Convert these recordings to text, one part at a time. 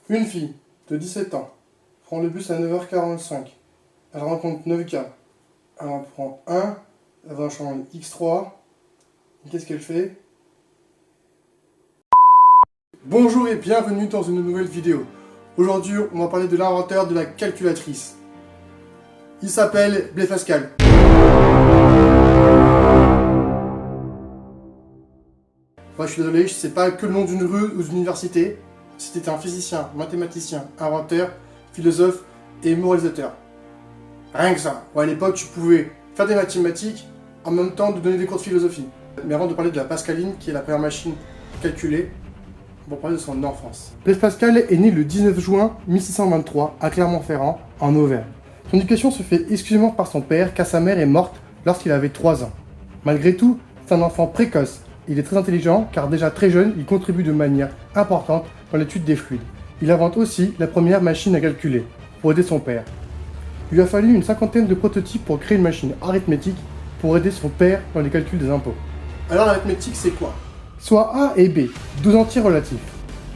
Une fille de 17 ans prend le bus à 9h45. Elle rencontre 9 gars. Elle en prend un, elle va changer X3. Et qu'est-ce qu'elle fait? Bonjour et bienvenue dans une nouvelle vidéo. Aujourd'hui, on va parler de l'inventeur de la calculatrice. Il s'appelle Blaise Pascal. Je suis désolé, je sais pas que le nom d'une rue ou d'une université. C'était un physicien, mathématicien, inventeur, philosophe et moralisateur. Rien que ça. À l'époque, tu pouvais faire des mathématiques en même temps de donner des cours de philosophie. Mais avant de parler de la Pascaline, qui est la première machine calculée, on va parler de son enfance. Blaise Pascal est né le 19 juin 1623 à Clermont-Ferrand, en Auvergne. Son éducation se fait exclusivement par son père, car sa mère est morte lorsqu'il avait 3 ans. Malgré tout, c'est un enfant précoce. Il est très intelligent, car déjà très jeune, il contribue de manière importante dans l'étude des fluides. Il invente aussi la première machine à calculer, pour aider son père. Il lui a fallu une cinquantaine de prototypes pour créer une machine arithmétique pour aider son père dans les calculs des impôts. Alors l'arithmétique, c'est quoi? Soit A et B, deux entiers relatifs.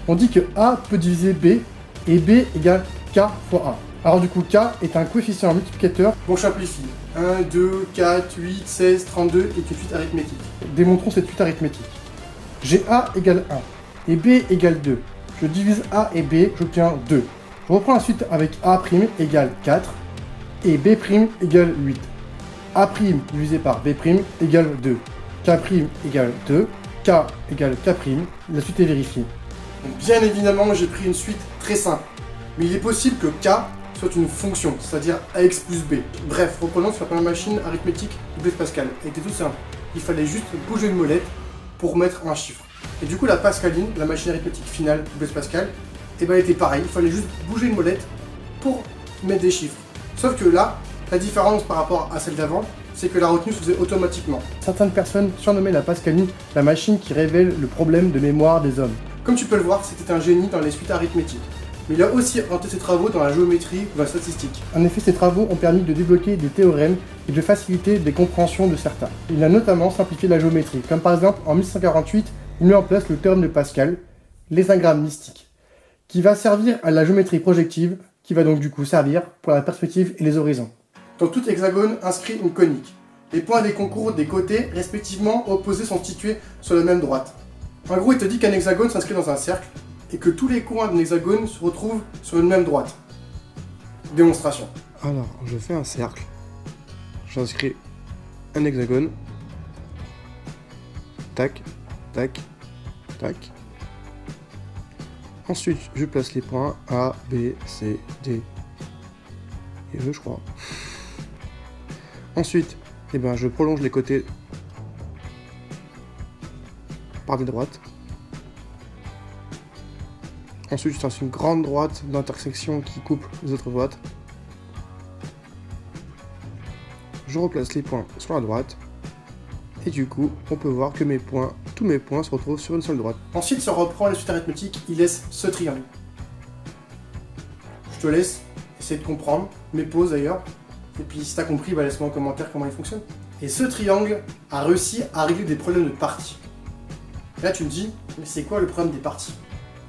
On dit que A peut diviser B, et B égale K fois A. Alors du coup, K est un coefficient multiplicateur. Bon, je simplifie. 1, 2, 4, 8, 16, 32 est une suite arithmétique. Démontrons cette suite arithmétique. J'ai A égale 1 et B égale 2. Je divise A et B, j'obtiens 2. Je reprends la suite avec A' égale 4 et B' égale 8. A' divisé par B' égale 2. K' égale 2. K égale K'. La suite est vérifiée. Donc, bien évidemment, j'ai pris une suite très simple. Mais il est possible que K soit une fonction, c'est-à-dire AX plus B. Bref, reprenons sur la première machine arithmétique de Blaise Pascal. Elle était tout simple. Il fallait juste bouger une molette pour mettre un chiffre. Et du coup, la Pascaline, la machine arithmétique finale de Blaise Pascal, elle était pareil. Il fallait juste bouger une molette pour mettre des chiffres. Sauf que là, la différence par rapport à celle d'avant, c'est que la retenue se faisait automatiquement. Certaines personnes surnommaient la Pascaline la machine qui révèle le problème de mémoire des hommes. Comme tu peux le voir, c'était un génie dans les suites arithmétiques. Mais il a aussi inventé ses travaux dans la géométrie ou la statistique. En effet, ses travaux ont permis de débloquer des théorèmes et de faciliter des compréhensions de certains. Il a notamment simplifié la géométrie, comme par exemple en 1648, il met en place le théorème de Pascal, l'hexagramme mystique, qui va servir à la géométrie projective, qui va donc du coup servir pour la perspective et les horizons. Dans tout hexagone inscrit une conique. Les points des concours des côtés, respectivement opposés, sont situés sur la même droite. En gros, il te dit qu'un hexagone s'inscrit dans un cercle, et que tous les coins d'un hexagone se retrouvent sur une même droite. Démonstration. Alors, je fais un cercle, j'inscris un hexagone, tac, tac, tac. Ensuite, je place les points A, B, C, D et E, je crois. Ensuite, je prolonge les côtés par des droites. Ensuite, je trace une grande droite d'intersection qui coupe les autres droites. Je replace les points sur la droite. Et du coup, on peut voir que tous mes points se retrouvent sur une seule droite. Ensuite, si on reprend la suite arithmétique, il laisse ce triangle. Je te laisse essayer de comprendre, mes pauses d'ailleurs. Et puis si t'as compris, laisse-moi en commentaire comment il fonctionne. Et ce triangle a réussi à régler des problèmes de parties. Et là, tu me dis, mais c'est quoi le problème des parties?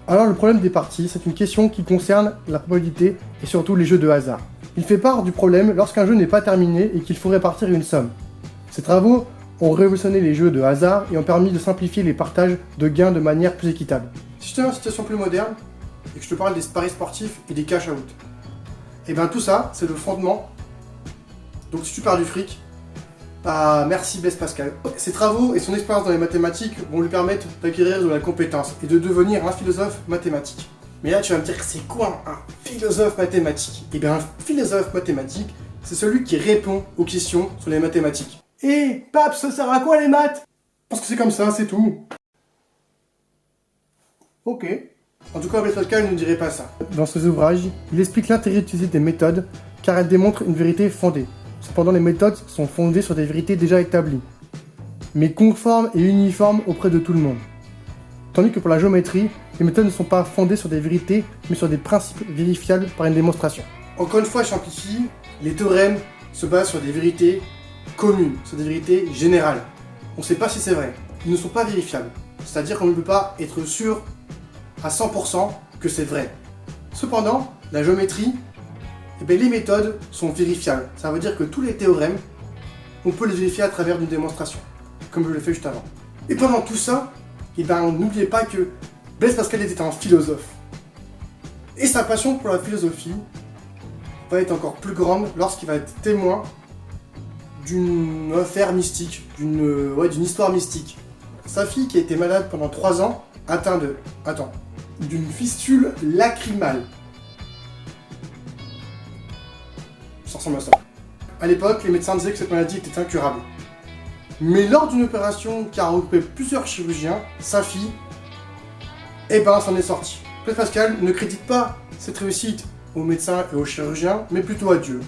Alors le problème des parties, c'est une question qui concerne la probabilité et surtout les jeux de hasard. Il fait part du problème lorsqu'un jeu n'est pas terminé et qu'il faut répartir une somme. Ces travaux ont révolutionné les jeux de hasard et ont permis de simplifier les partages de gains de manière plus équitable. Si je te mets en situation plus moderne et que je te parle des paris sportifs et des cash out, et tout ça, c'est le fondement. Donc si tu perds du fric, merci Blaise Pascal. Ses travaux et son expérience dans les mathématiques vont lui permettre d'acquérir de la compétence et de devenir un philosophe mathématique. Mais là tu vas me dire, c'est quoi un philosophe mathématique? Un philosophe mathématique, c'est celui qui répond aux questions sur les mathématiques. Pape, ça sert à quoi les maths? Parce que c'est comme ça, c'est tout. Ok. En tout cas, Blaise Pascal ne dirait pas ça. Dans ses ouvrages, il explique l'intérêt d'utiliser des méthodes car elles démontrent une vérité fondée. Cependant, les méthodes sont fondées sur des vérités déjà établies, mais conformes et uniformes auprès de tout le monde. Tandis que pour la géométrie, les méthodes ne sont pas fondées sur des vérités, mais sur des principes vérifiables par une démonstration. Encore une fois, je simplifie, les théorèmes se basent sur des vérités communes, sur des vérités générales. On ne sait pas si c'est vrai, ils ne sont pas vérifiables. C'est-à-dire qu'on ne peut pas être sûr à 100% que c'est vrai. Cependant, la géométrie, eh bien, les méthodes sont vérifiables. Ça veut dire que tous les théorèmes, on peut les vérifier à travers une démonstration, comme je l'ai fait juste avant. Et pendant tout ça, eh ben, n'oubliez pas que Blaise Pascal était un philosophe. Et sa passion pour la philosophie va être encore plus grande lorsqu'il va être témoin d'une affaire mystique, d'une histoire mystique. Sa fille, qui a été malade pendant 3 ans, atteinte d'une fistule lacrymale. Ça ressemble à ça. À l'époque, les médecins disaient que cette maladie était incurable. Mais lors d'une opération qui a regroupé plusieurs chirurgiens, sa fille, eh ben, s'en est sortie. Blaise Pascal ne crédite pas cette réussite aux médecins et aux chirurgiens, mais plutôt à Dieu.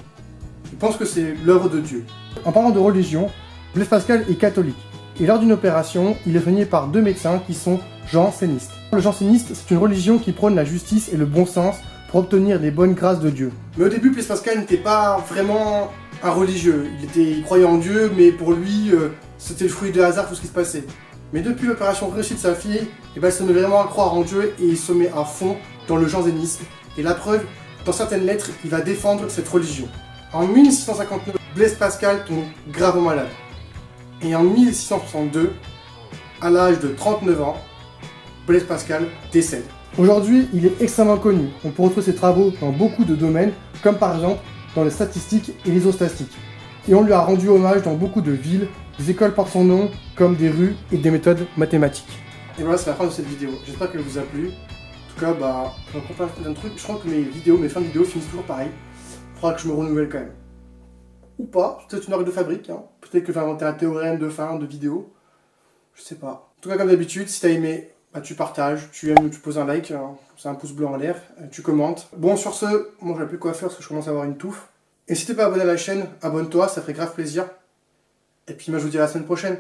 Il pense que c'est l'œuvre de Dieu. En parlant de religion, Blaise Pascal est catholique. Et lors d'une opération, il est soigné par 2 médecins qui sont jansénistes. Le janséniste, c'est une religion qui prône la justice et le bon sens pour obtenir les bonnes grâces de Dieu. Mais au début, Blaise Pascal n'était pas vraiment un religieux. Il croyait en Dieu, mais pour lui, c'était le fruit de hasard tout ce qui se passait. Mais depuis l'opération réussie de sa fille, eh ben, il se met vraiment à croire en Dieu et il se met à fond dans le jansénisme. Et la preuve, dans certaines lettres, il va défendre cette religion. En 1659, Blaise Pascal tombe gravement malade. Et en 1662, à l'âge de 39 ans, Blaise Pascal décède. Aujourd'hui, il est extrêmement connu. On peut retrouver ses travaux dans beaucoup de domaines, comme par exemple dans les statistiques et l'isostatique. Et on lui a rendu hommage dans beaucoup de villes, des écoles portent son nom, comme des rues et des méthodes mathématiques. Et voilà, c'est la fin de cette vidéo. J'espère qu'elle vous a plu. En tout cas, je me comprends un truc. Je crois que mes fins de vidéo finissent toujours pareil. Il faudra que je me renouvelle quand même. Ou pas, c'est peut-être une marque de fabrique. Hein. Peut-être que je vais inventer un théorème de fin de vidéo. Je sais pas. En tout cas, comme d'habitude, si t'as aimé, tu partages, tu aimes, tu poses un like, hein, c'est un pouce bleu en l'air, tu commentes. Bon, sur ce, moi j'ai plus quoi faire parce que je commence à avoir une touffe. Et si t'es pas abonné à la chaîne, abonne-toi, ça ferait grave plaisir. Et puis moi je vous dis à la semaine prochaine.